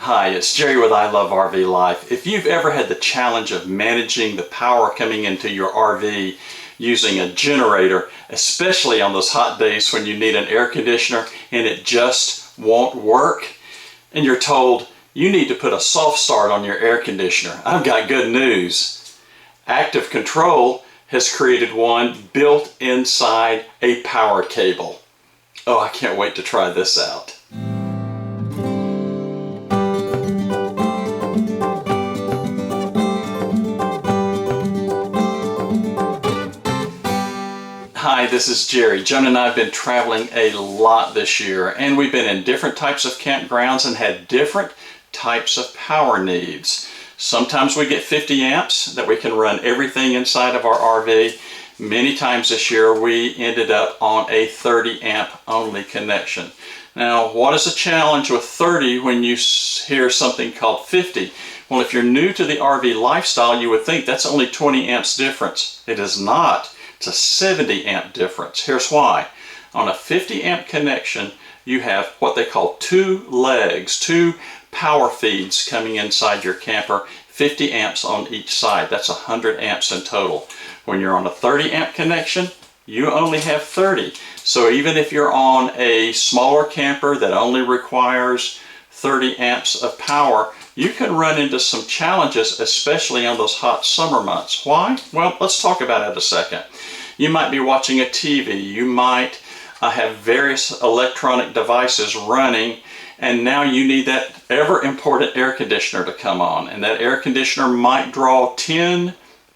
Hi, it's Jerry with I Love RV Life. If you've ever had the challenge of managing the power coming into your RV using a generator, especially on those hot days when you need an air conditioner and it just won't work, and you're told you need to put a soft start on your air conditioner, I've got good news. Active Control has created one built inside a power cable. Oh, I can't wait to try this out. Hi, this is Jerry. Joan and I have been traveling a lot this year, and we've been in different types of campgrounds and had different types of power needs. Sometimes we get 50 amps that we can run everything inside of our RV. Many times this year we ended up on a 30 amp only connection. Now, what is the challenge with 30 when you hear something called 50? Well, if you're new to the RV lifestyle, you would think that's only 20 amps difference. It is not. It's a 70 amp difference. Here's why. On a 50 amp connection, you have what they call two legs, two power feeds coming inside your camper, 50 amps on each side. That's 100 amps in total. When you're on a 30 amp connection, you only have 30. So even if you're on a smaller camper that only requires 30 amps of power, you can run into some challenges, especially on those hot summer months. Why? Well, let's talk about it in a second. You might be watching a TV, you might have various electronic devices running, and now you need that ever important air conditioner to come on, and that air conditioner might draw 10,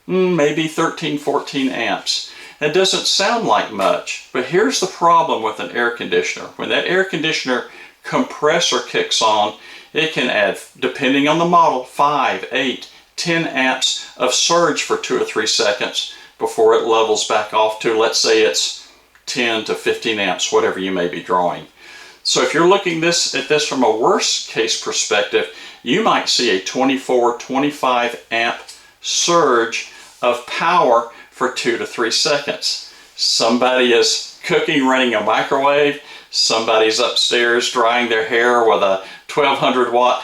maybe 13, 14 amps. That doesn't sound like much, but here's the problem with an air conditioner. When that air conditioner compressor kicks on, it can add, depending on the model, 5, 8, 10 amps of surge for 2 or 3 seconds before it levels back off to, let's say it's 10 to 15 amps, whatever you may be drawing. So if you're looking at this from a worst case perspective, you might see a 24, 25 amp surge of power for 2 to 3 seconds. Somebody is cooking, running a microwave. Somebody's upstairs drying their hair with a 1200 watt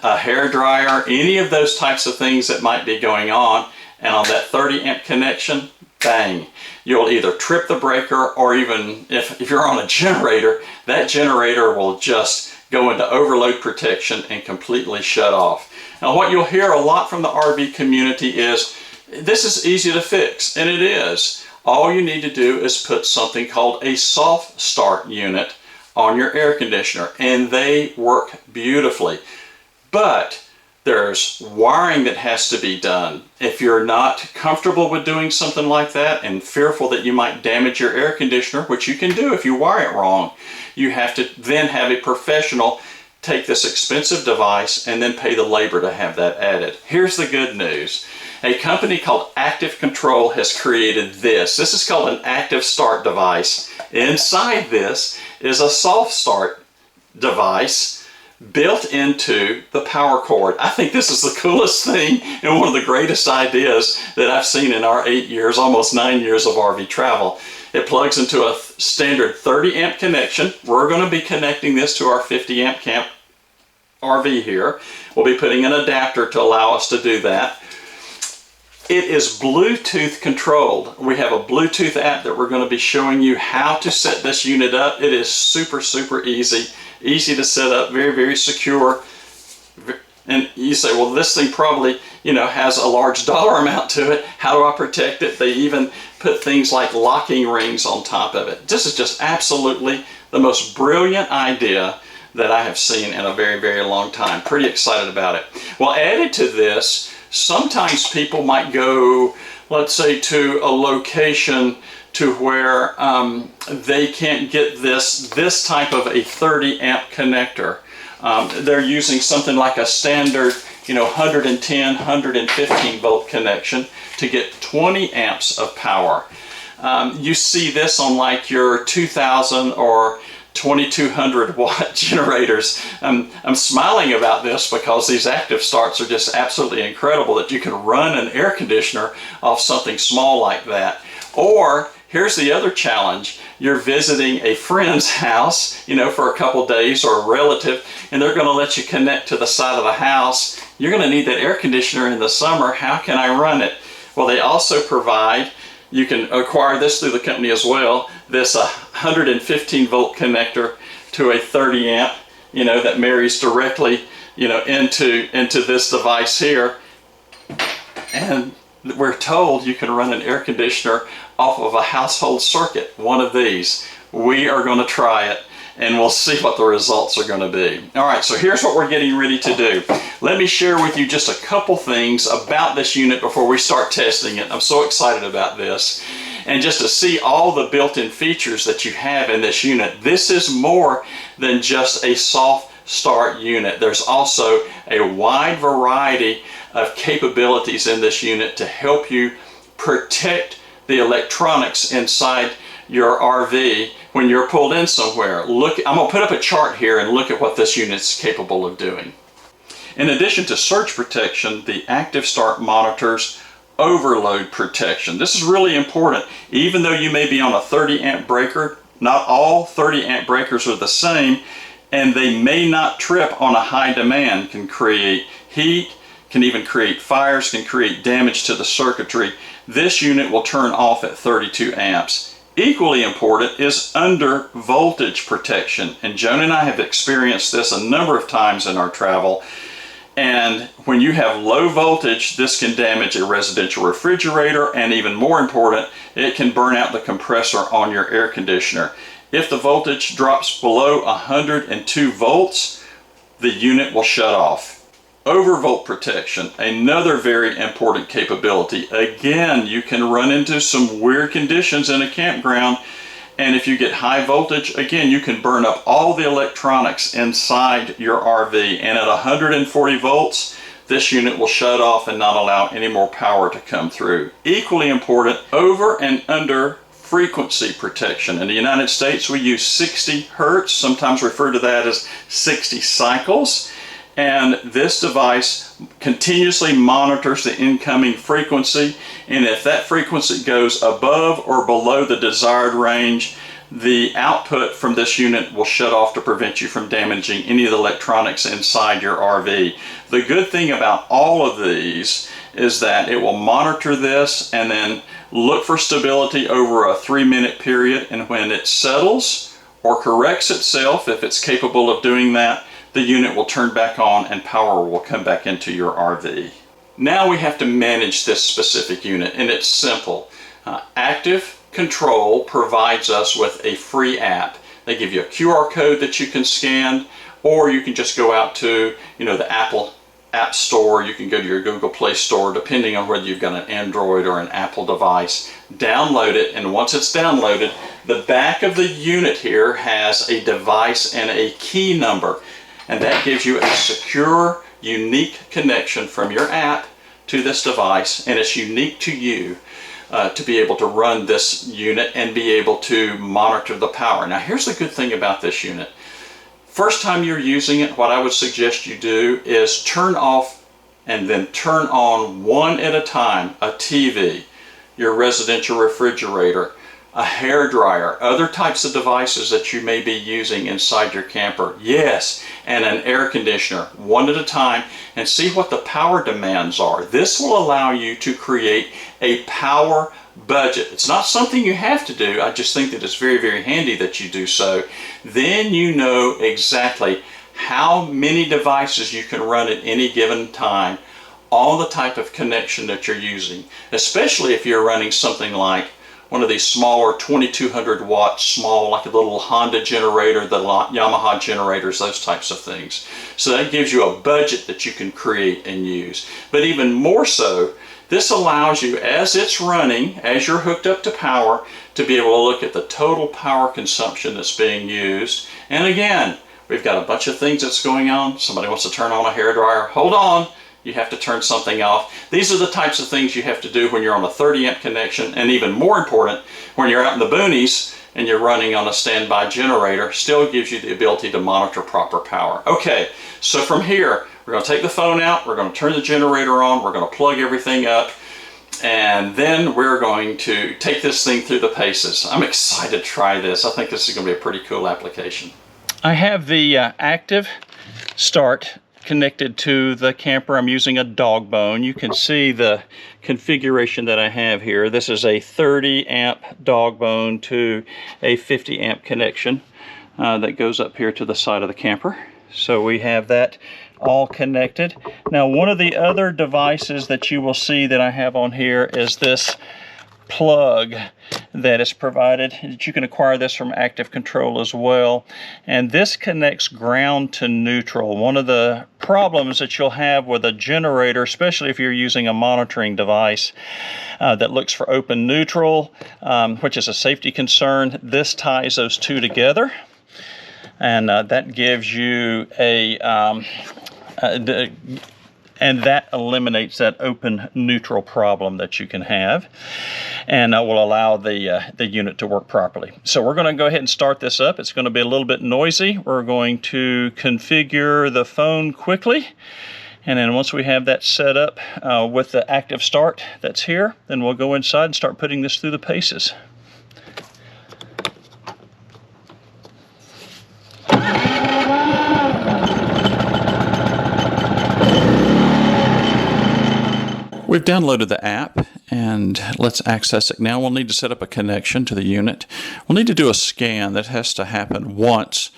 hair dryer. Any of those types of things that might be going on. And on that 30 amp connection, bang, you'll either trip the breaker, or even if you're on a generator, that generator will just go into overload protection and completely shut off. Now, what you'll hear a lot from the RV community is, this is easy to fix, and it is. All you need to do is put something called a soft start unit on your air conditioner, and they work beautifully. But there's wiring that has to be done. If you're not comfortable with doing something like that and fearful that you might damage your air conditioner, which you can do if you wire it wrong, you have to then have a professional take this expensive device and then pay the labor to have that added. Here's the good news. A company called Active Control has created this. This is called an ActiveStart device. Inside this is a soft start device built into the power cord. I think this is the coolest thing and one of the greatest ideas that I've seen in our 8 years, almost 9 years of RV travel. It plugs into a standard 30 amp connection. We're going to be connecting this to our 50 amp camp RV here. We'll be putting an adapter to allow us to do that. It is Bluetooth controlled. We have a Bluetooth app that we're going to be showing you how to set this unit up. It is super, super easy. Easy to set up, very, very secure. And you say, well, this thing probably, has a large dollar amount to it. How do I protect it? They even put things like locking rings on top of it. This is just absolutely the most brilliant idea that I have seen in a very, very long time. Pretty excited about it. Well, added to this, sometimes people might go, let's say, to a location to where they can't get this type of a 30 amp connector. They're using something like a standard 110, 115 volt connection to get 20 amps of power. You see this on like your 2000 or 2200 watt generators. I'm smiling about this because these ActiveStarts are just absolutely incredible that you can run an air conditioner off something small like that. Or Here's the other challenge. You're visiting a friend's house, for a couple days, or a relative, and they're going to let you connect to the side of the house. You're going to need that air conditioner in the summer. How can I run it? Well, they also provide, you can acquire this through the company as well, this 115 volt connector to a 30 amp, that marries directly, into this device here. And we're told you can run an air conditioner off of a household circuit, one of these. We are going to try it, and we'll see what the results are going to be. All right, so here's what we're getting ready to do. Let me share with you just a couple things about this unit before we start testing it. I'm so excited about this. And just to see all the built-in features that you have in this unit, this is more than just a soft start unit. There's also a wide variety of capabilities in this unit to help you protect the electronics inside your RV when you're pulled in somewhere. Look, I'm going to put up a chart here and look at what this unit's capable of doing. In addition to surge protection, the ActiveStart monitors overload protection. This is really important. Even though you may be on a 30 amp breaker, not all 30 amp breakers are the same, and they may not trip on a high demand. Can create heat, can even create fires, can create damage to the circuitry. This unit will turn off at 32 amps. Equally important is under voltage protection, and Joan and I have experienced this a number of times in our travel. And when you have low voltage, this can damage a residential refrigerator, and even more important, it can burn out the compressor on your air conditioner. If the voltage drops below 102 volts, the unit will shut off. Overvolt protection, another very important capability. Again, you can run into some weird conditions in a campground, and if you get high voltage, again, you can burn up all the electronics inside your RV, and at 140 volts, this unit will shut off and not allow any more power to come through. Equally important, over and under frequency protection. In the United States, we use 60 hertz, sometimes referred to that as 60 cycles. And this device continuously monitors the incoming frequency, and if that frequency goes above or below the desired range, the output from this unit will shut off to prevent you from damaging any of the electronics inside your RV. The good thing about all of these is that it will monitor this and then look for stability over a 3-minute period, and when it settles or corrects itself, if it's capable of doing that, the unit will turn back on and power will come back into your RV. Now we have to manage this specific unit, and it's simple. Active Control provides us with a free app. They give you a QR code that you can scan, or you can just go out to the Apple App Store. You can go to your Google Play Store, depending on whether you've got an Android or an Apple device. Download it, and once it's downloaded, the back of the unit here has a device and a key number. And that gives you a secure, unique connection from your app to this device, and it's unique to you to be able to run this unit and be able to monitor the power. Now, here's the good thing about this unit. First time you're using it, what I would suggest you do is turn off and then turn on one at a time a TV, your residential refrigerator, a hair dryer, other types of devices that you may be using inside your camper. Yes, and an air conditioner, one at a time, and see what the power demands are. This will allow you to create a power budget. It's not something you have to do. I just think that it's very, very handy that you do so. Then you know exactly how many devices you can run at any given time, all the type of connection that you're using, especially if you're running something like one of these smaller 2200 watt, small, like a little Honda generator, the Yamaha generators, those types of things. So that gives you a budget that you can create and use. But even more so, this allows you, as it's running, as you're hooked up to power, to be able to look at the total power consumption that's being used. And again, we've got a bunch of things that's going on. Somebody wants to turn on a hairdryer. Hold on. You have to turn something off. These are the types of things you have to do when you're on a 30 amp connection, and even more important, when you're out in the boonies and you're running on a standby generator, still gives you the ability to monitor proper power. Okay, so from here, we're going to take the phone out, we're going to turn the generator on, we're going to plug everything up, And then we're going to take this thing through the paces. I'm excited to try this. I think this is going to be a pretty cool application. I have the ActiveStart connected to the camper. I'm using a dog bone. You can see the configuration that I have here. This is a 30 amp dog bone to a 50 amp connection that goes up here to the side of the camper. So we have that all connected. Now, one of the other devices that you will see that I have on here is this plug that is provided. You can acquire this from Active Control as well. And this connects ground to neutral. One of the problems that you'll have with a generator, especially if you're using a monitoring device that looks for open neutral, which is a safety concern, this ties those two together. And that gives you and that eliminates that open neutral problem that you can have, and will allow the unit to work properly. So we're going to go ahead and start this up. It's going to be a little bit noisy. We're going to configure the phone quickly, and then once we have that set up with the ActiveStart that's here, then we'll go inside and start putting this through the paces. We've downloaded the app, and let's access it now. We'll need to set up a connection to the unit. We'll need to do a scan. That has to happen once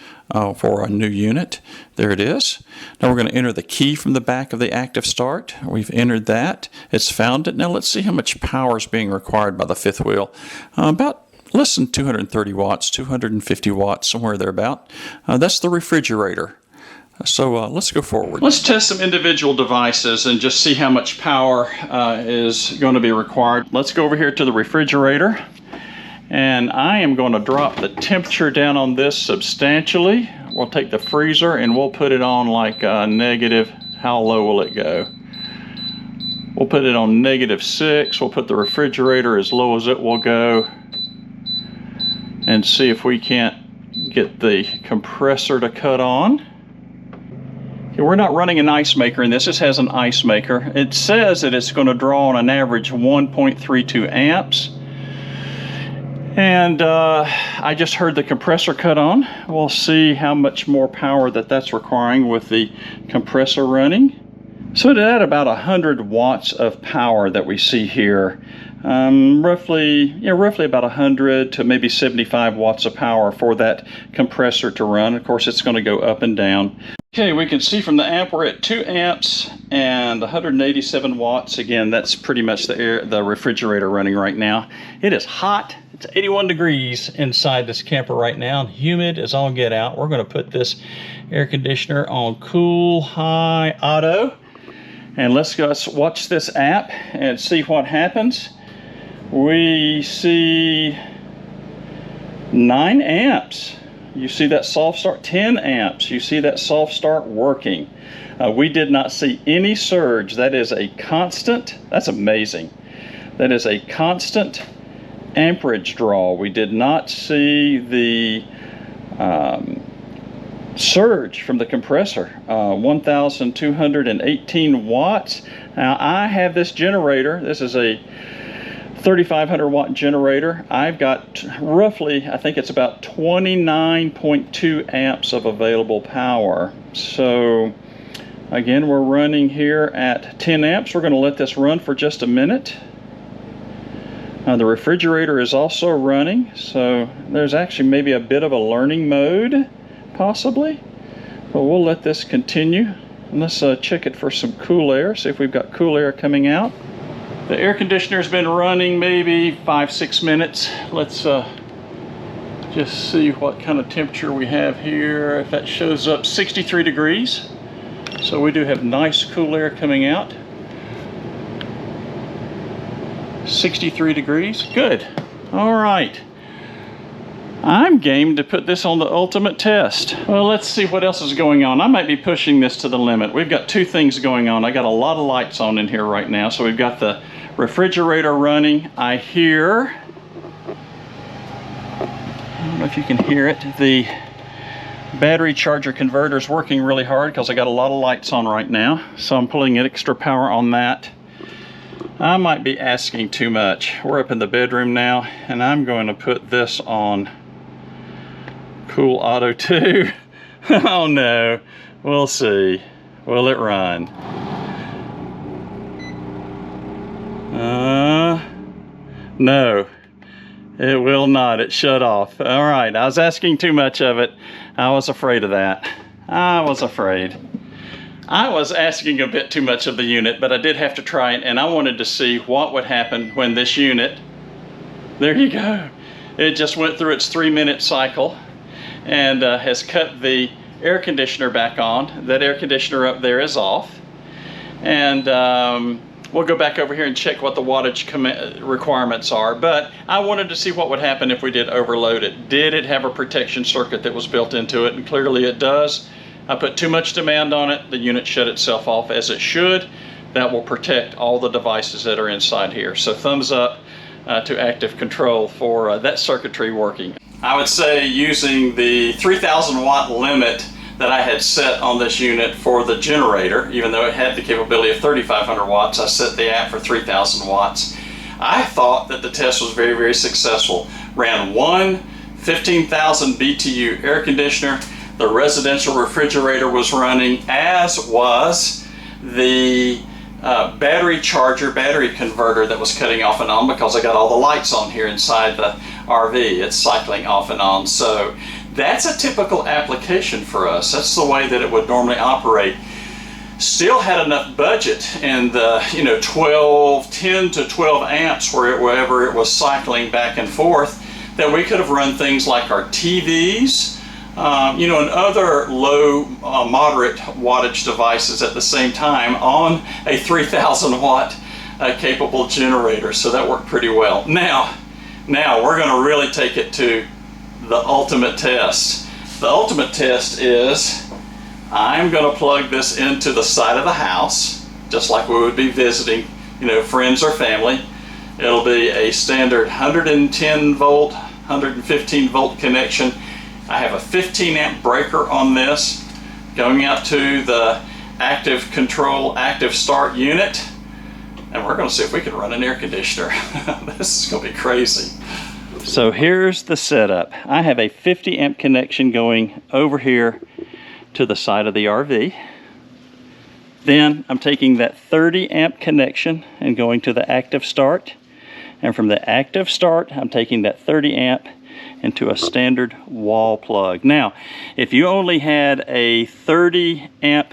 for a new unit. There it is. Now we're going to enter the key from the back of the ActiveStart. We've entered that. It's found it. Now let's see how much power is being required by the fifth wheel. About less than 230 watts, 250 watts, somewhere thereabout. That's the refrigerator. So let's go forward. Let's test some individual devices and just see how much power is going to be required. Let's go over here to the refrigerator, and I am going to drop the temperature down on this substantially. We'll take the freezer and we'll put it on like negative, how low will it go? We'll put it on -6. We'll put the refrigerator as low as it will go and see if we can't get the compressor to cut on. We're not running an ice maker in this. This has an ice maker. It says that it's going to draw on an average 1.32 amps. And I just heard the compressor cut on. We'll see how much more power that's requiring with the compressor running. So at about 100 watts of power that we see here, roughly about 100 to maybe 75 watts of power for that compressor to run. Of course, it's going to go up and down. Okay, we can see from the amp we're at 2 amps and 187 watts. Again, that's pretty much the refrigerator running right now. It is hot. It's 81 degrees inside this camper right now, and humid as all get out. We're going to put this air conditioner on cool, high, auto. And let's watch this app and see what happens. We see 9 amps. You see that soft start, 10 amps. You see that soft start working. We did not see any surge. That is a constant. That's amazing. That is a constant amperage draw. We did not see the surge from the compressor. 1,218 watts. Now I have this generator. This is a 3,500 watt generator. I've got roughly, I think it's about 29.2 amps of available power. So again, we're running here at 10 amps. We're going to let this run for just a minute. The refrigerator is also running, so there's actually maybe a bit of a learning mode, possibly. But we'll let this continue. And let's check it for some cool air, see if we've got cool air coming out. The air conditioner's been running maybe 5-6 minutes. Let's just see what kind of temperature we have here. If that shows up, 63 degrees. So we do have nice cool air coming out. 63 degrees, good. All right. I'm game to put this on the ultimate test. Well, let's see what else is going on. I might be pushing this to the limit. We've got 2 things going on. I got a lot of lights on in here right now. So we've got the refrigerator running. I hear, I don't know if you can hear it, the battery charger converter is working really hard because I got a lot of lights on right now. So I'm pulling extra power on that. I might be asking too much. We're up in the bedroom now, and I'm going to put this on Cool Auto 2. Oh no, we'll see. Will it run? No, it will not. It shut off. All right, I was asking too much of it. I was afraid of that. I was afraid. I was asking a bit too much of the unit, but I did have to try it, and I wanted to see what would happen when this unit, there you go, it just went through its 3-minute cycle and has cut the air conditioner back on. That air conditioner up there is off, and we'll go back over here and check what the wattage requirements are, but I wanted to see what would happen if we did overload it. Did it have a protection circuit that was built into it? And clearly it does. I put too much demand on it, the unit shut itself off as it should. That will protect all the devices that are inside here. So thumbs up to Active Control for that circuitry working. I would say using the 3,000 watt limit that I had set on this unit for the generator, even though it had the capability of 3,500 watts, I set the app for 3,000 watts. I thought that the test was very, very successful. Ran one 15,000 BTU air conditioner. The residential refrigerator was running, as was the battery converter that was cutting off and on, because I got all the lights on here inside the RV. It's cycling off and on. So that's a typical application for us. That's the way that it would normally operate. Still had enough budget in the 10 to 12 amps wherever it was cycling back and forth, that we could have run things like our TVs, and other low, moderate wattage devices at the same time on a 3,000 watt capable generator. So that worked pretty well. Now we're going to really take it to the ultimate test. The ultimate test is I'm going to plug this into the side of the house, just like we would be visiting, friends or family. It'll be a standard 110 volt, 115 volt connection. I have a 15 amp breaker on this going out to the Active Control ActiveStart unit, and we're going to see if we can run an air conditioner. This is going to be crazy. So here's the setup. I have a 50 amp connection going over here to the side of the RV. Then I'm taking that 30 amp connection and going to the ActiveStart, and from the ActiveStart I'm taking that 30 amp into a standard wall plug. Now, if you only had a 30 amp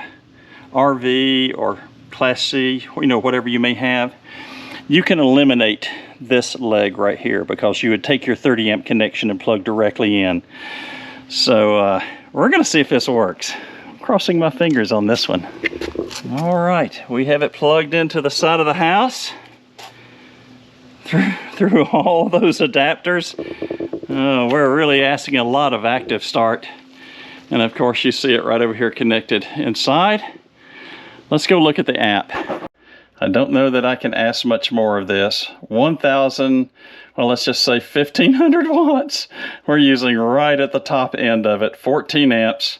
RV or Class C, whatever you may have, you can eliminate this leg right here, because you would take your 30 amp connection and plug directly in. So we're going to see if this works. I'm crossing my fingers on this one. All right, we have it plugged into the side of the house through all those adapters. We're really asking a lot of ActiveStart, and of course you see it right over here connected inside. Let's go look at the app. I don't know that I can ask much more of this. 1,000, well, let's just say 1,500 watts. We're using right at the top end of it, 14 amps.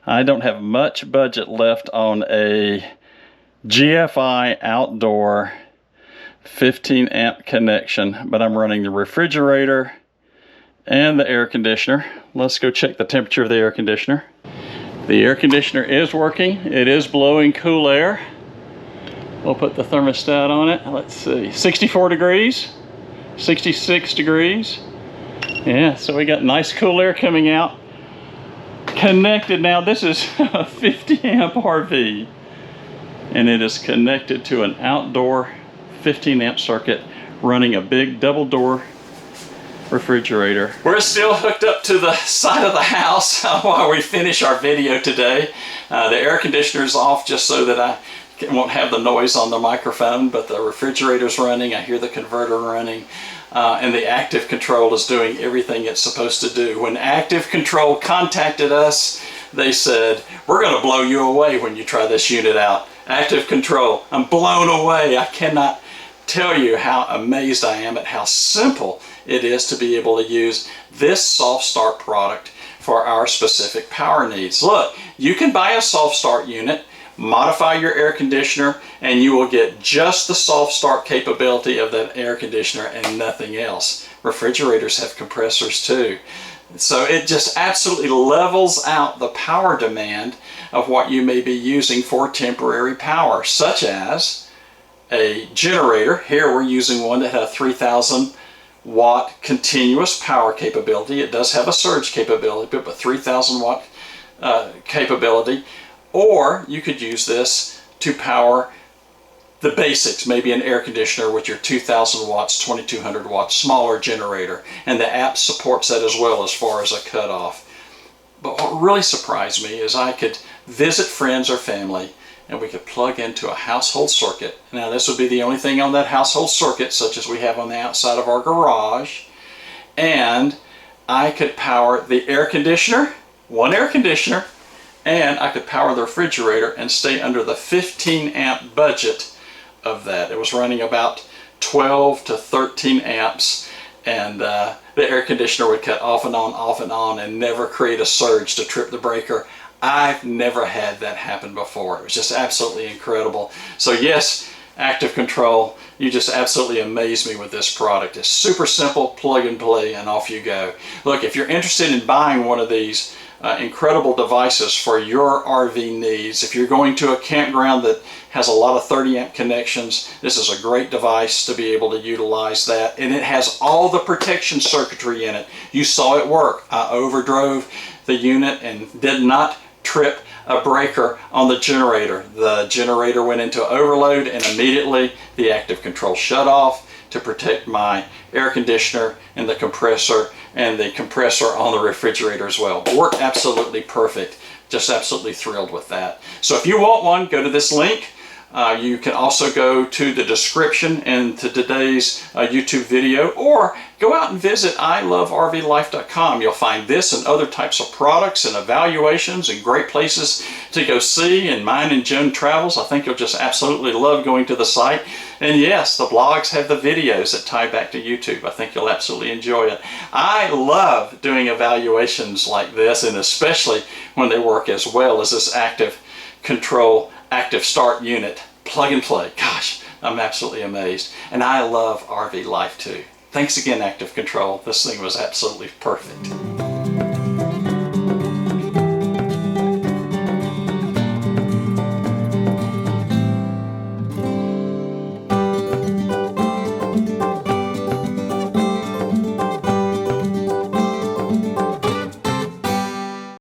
I don't have much budget left on a GFI outdoor 15 amp connection, but I'm running the refrigerator and the air conditioner. Let's go check the temperature of the air conditioner. The air conditioner is working. It is blowing cool air. We'll put the thermostat on it. Let's see, 64 degrees, 66 degrees. Yeah, so we got nice cool air coming out. Connected now, this is a 50 amp RV, and it is connected to an outdoor 15 amp circuit running a big double door refrigerator. We're still hooked up to the side of the house while we finish our video today. The air conditioner is off just so that I won't have the noise on the microphone, but the refrigerator's running. I hear the converter running, and the Active Control is doing everything it's supposed to do. When Active Control contacted us, they said, we're going to blow you away when you try this unit out. Active Control, I'm blown away. I cannot tell you how amazed I am at how simple it is to be able to use this soft start product for our specific power needs. Look, you can buy a soft start unit modify your air conditioner, and you will get just the soft start capability of that air conditioner and nothing else. Refrigerators have compressors too. So it just absolutely levels out the power demand of what you may be using for temporary power, such as a generator. Here we're using one that has a 3,000 watt continuous power capability. It does have a surge capability, but 3,000 watt capability. Or you could use this to power the basics, maybe an air conditioner with your 2,000 watts, 2,200 watts, smaller generator. And the app supports that as well as far as a cutoff. But what really surprised me is I could visit friends or family and we could plug into a household circuit. Now this would be the only thing on that household circuit, such as we have on the outside of our garage. And I could power the air conditioner, one air conditioner, and I could power the refrigerator and stay under the 15 amp budget of that. It was running about 12 to 13 amps, and the air conditioner would cut off and on and never create a surge to trip the breaker. I've never had that happen before. It was just absolutely incredible. So yes, Active Control, you just absolutely amaze me with this product. It's super simple, plug and play, and off you go. Look, if you're interested in buying one of these incredible devices for your RV needs, if you're going to a campground that has a lot of 30 amp connections, this is a great device to be able to utilize that. And it has all the protection circuitry in it. You saw it work. I overdrove the unit and did not trip a breaker on the generator. The generator went into overload and immediately the Active Control shut off to protect my air conditioner and the compressor on the refrigerator as well. Worked absolutely perfect. Just absolutely thrilled with that. So if you want one, go to this link. You can also go to the description and to today's YouTube video, or go out and visit ilovervlife.com. You'll find this and other types of products and evaluations and great places to go see. And mine and Joan Travels, I think you'll just absolutely love going to the site. And yes, the blogs have the videos that tie back to YouTube. I think you'll absolutely enjoy it. I love doing evaluations like this, and especially when they work as well as this Active Control ActiveStart unit. Plug and play. Gosh, I'm absolutely amazed. And I love RV life too. Thanks again, Active Control. This thing was absolutely perfect.